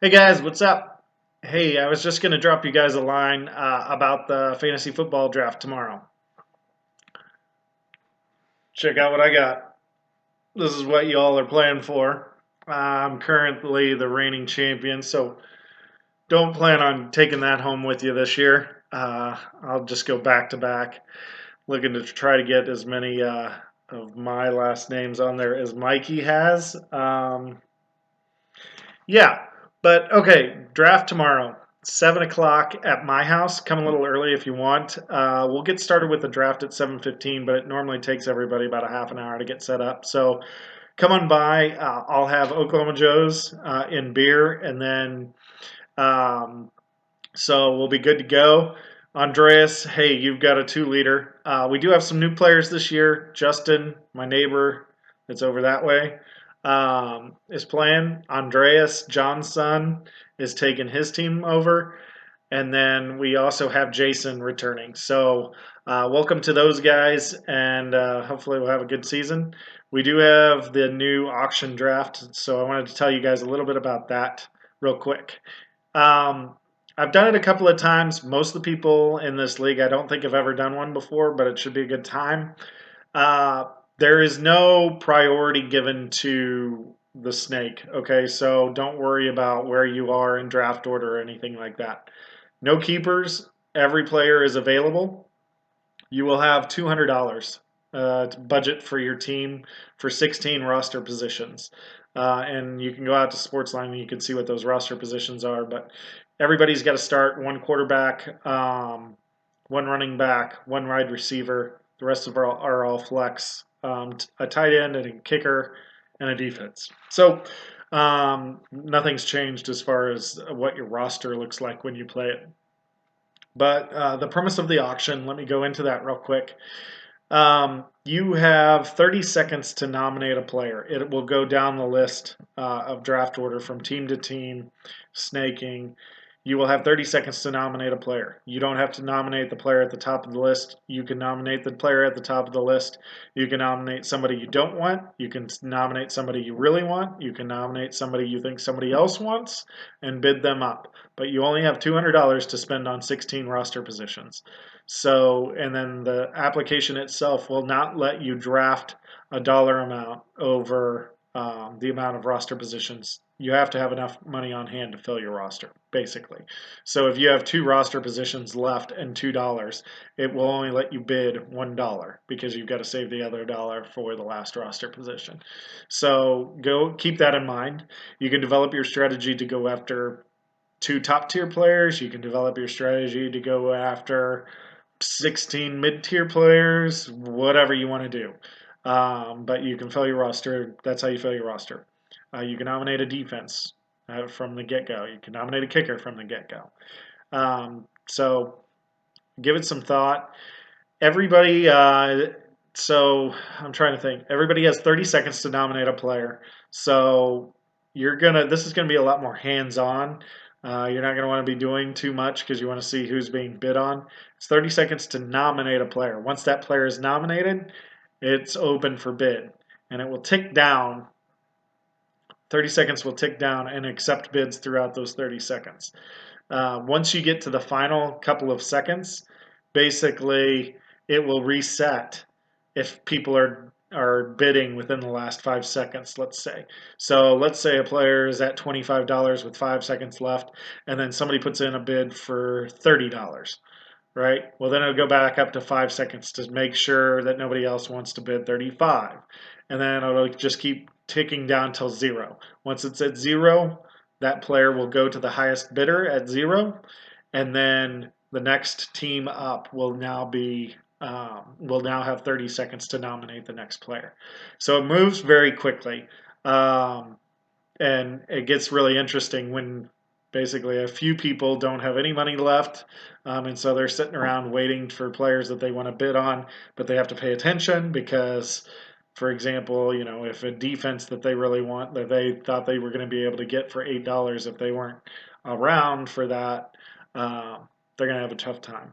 Hey guys, what's up? Hey, I was just going to drop you guys a line about the fantasy football draft tomorrow. Check out what I got. This is what you all are playing for. I'm currently the reigning champion, so don't plan on taking that home with you this year. I'll just go back to back, looking to try to get as many of my last names on there as Mikey has. Yeah, but okay, draft tomorrow, 7 o'clock at my house. Come a little early if you want. We'll get started with the draft at 7:15, but it normally takes everybody about a half an hour to get set up. So come on by. I'll have Oklahoma Joe's in beer, and then um, so we'll be good to go. Andreas, hey, you've got a 2 liter. We do have some new players this year. Justin, my neighbor that's over that way, is playing. Andreas, John's son, is taking his team over. And then we also have Jason returning. So welcome to those guys, and hopefully we'll have a good season. We do have the new auction draft, so I wanted to tell you guys a little bit about that real quick. Um, I've done it a couple of times. Most of the people in this league, I don't think have ever done one before, but it should be a good time. Uh, there is no priority given to the snake. Okay, so don't worry about where you are in draft order or anything like that. No keepers. Every player is available. You will have $200 to budget for your team for 16 roster positions. And you can go out to Sportsline and you can see what those roster positions are. But everybody's got to start one quarterback, one running back, one wide receiver. The rest of are all flex, a tight end and a kicker and a defense. So nothing's changed as far as what your roster looks like when you play it. But the premise of the auction, let me go into that real quick. You have 30 seconds to nominate a player. It will go down the list of draft order from team to team, snaking. You will have 30 seconds to nominate a player. You don't have to nominate the player at the top of the list. You can nominate the player at the top of the list. You can nominate somebody you don't want. You can nominate somebody you really want. You can nominate somebody you think somebody else wants and bid them up. But you only have $200 to spend on 16 roster positions. So, and then the application itself will not let you draft a dollar amount over the amount of roster positions. You have to have enough money on hand to fill your roster, basically. So if you have 2 roster positions left and $2, it will only let you bid $1 because you've got to save the other dollar for the last roster position. So go keep that in mind. You can develop your strategy to go after 2 top tier players. You can develop your strategy to go after 16 mid-tier players, whatever you want to do. But you can fill your roster. That's how you fill your roster. You can nominate a defense from the get-go. You can nominate a kicker from the get-go. So give it some thought. Everybody, so I'm trying to think. Everybody has 30 seconds to nominate a player. So this is gonna be a lot more hands-on. You're not gonna want to be doing too much because you want to see who's being bid on. It's 30 seconds to nominate a player. Once that player is nominated, it's open for bid, and it will tick down. 30 seconds will tick down and accept bids throughout those 30 seconds. Once you get to the final couple of seconds, basically it will reset if people are bidding within the last 5 seconds, let's say. So let's say a player is at $25 with 5 seconds left, and then somebody puts in a bid for $30, right? Well, then it'll go back up to 5 seconds to make sure that nobody else wants to bid 35. And then it'll just keep ticking down till zero. Once it's at zero, that player will go to the highest bidder at zero, and then the next team up will now have 30 seconds to nominate the next player. So it moves very quickly, and it gets really interesting when basically a few people don't have any money left, and so they're sitting around waiting for players that they want to bid on, but they have to pay attention because, for example, if a defense that they really want that they thought they were going to be able to get for $8, if they weren't around for that, they're going to have a tough time.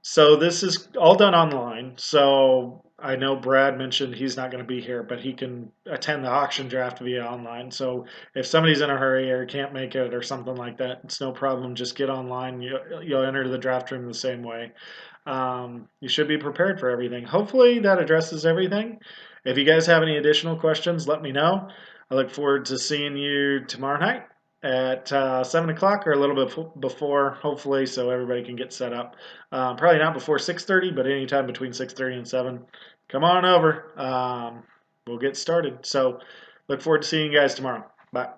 So this is all done online. So I know Brad mentioned he's not going to be here, but he can attend the auction draft via online. So if somebody's in a hurry or can't make it or something like that, it's no problem. Just get online. You'll enter the draft room the same way. You should be prepared for everything. Hopefully that addresses everything. If you guys have any additional questions, let me know. I look forward to seeing you tomorrow night at 7 o'clock or a little bit before, hopefully, so everybody can get set up. Probably not before 6:30, but anytime between 6:30 and 7. Come on over. We'll get started. So look forward to seeing you guys tomorrow. Bye.